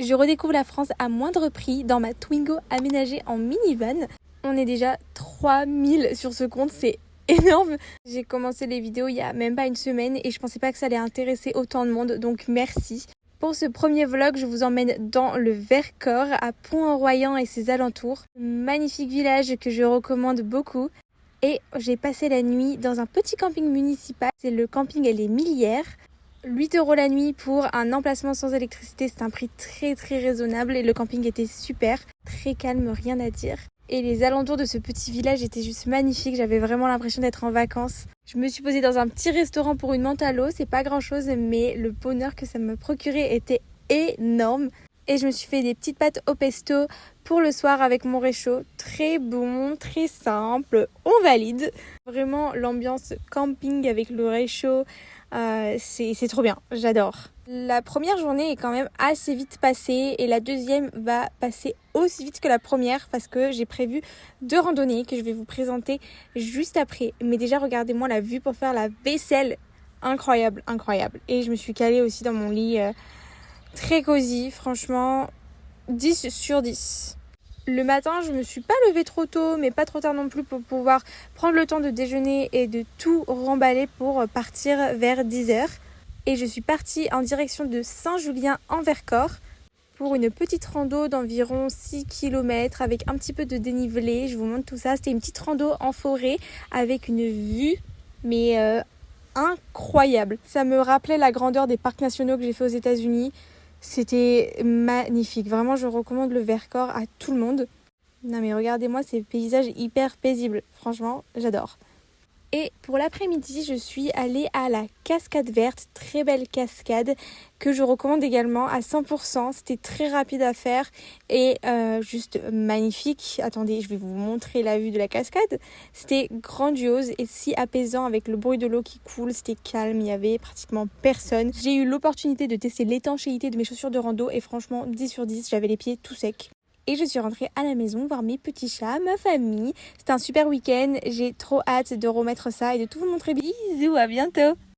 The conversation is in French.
Je redécouvre la France à moindre prix dans ma Twingo aménagée en minivan. On est déjà 3000 sur ce compte, c'est énorme. J'ai commencé les vidéos il y a même pas une semaine et je pensais pas que ça allait intéresser autant de monde, donc merci. Pour ce premier vlog, je vous emmène dans le Vercors, à Pont-en-Royans et ses alentours. Magnifique village que je recommande beaucoup. Et j'ai passé la nuit dans un petit camping municipal. C'est le camping Les Millières. 8 € la nuit pour un emplacement sans électricité, c'est un prix très raisonnable et le camping était super, très calme, rien à dire. Et les alentours de ce petit village étaient juste magnifiques, j'avais vraiment l'impression d'être en vacances. Je me suis posée dans un petit restaurant pour une menthe à l'eau, c'est pas grand chose mais le bonheur que ça me procurait était énorme. Et je me suis fait des petites pâtes au pesto pour le soir avec mon réchaud. Très bon, très simple, on valide. Vraiment l'ambiance camping avec le réchaud, c'est trop bien, j'adore. La première journée est quand même assez vite passée et la deuxième va passer aussi vite que la première parce que j'ai prévu 2 randonnées que je vais vous présenter juste après. Mais déjà regardez-moi la vue pour faire la vaisselle, incroyable. Et je me suis calée aussi dans mon lit très cosy, franchement 10 sur 10. Le matin, je me suis pas levée trop tôt, mais pas trop tard non plus pour pouvoir prendre le temps de déjeuner et de tout remballer pour partir vers 10h. Et je suis partie en direction de Saint-Julien en Vercors pour une petite rando d'environ 6 km avec un petit peu de dénivelé. Je vous montre tout ça. C'était une petite rando en forêt avec une vue, mais incroyable. Ça me rappelait la grandeur des parcs nationaux que j'ai fait aux États-Unis. C'était magnifique. Vraiment, je recommande le Vercors à tout le monde. Non mais regardez-moi ces paysages hyper paisibles. Franchement, j'adore. Et pour l'après-midi, je suis allée à la Cascade Verte, très belle cascade que je recommande également à 100%. C'était très rapide à faire et juste magnifique. Attendez, je vais vous montrer la vue de la cascade. C'était grandiose et si apaisant avec le bruit de l'eau qui coule. C'était calme, il n'y avait pratiquement personne. J'ai eu l'opportunité de tester l'étanchéité de mes chaussures de rando et franchement 10 sur 10, j'avais les pieds tout secs. Et je suis rentrée à la maison voir mes petits chats, ma famille. C'était un super week-end. J'ai trop hâte de remettre ça et de tout vous montrer. Bisous, à bientôt!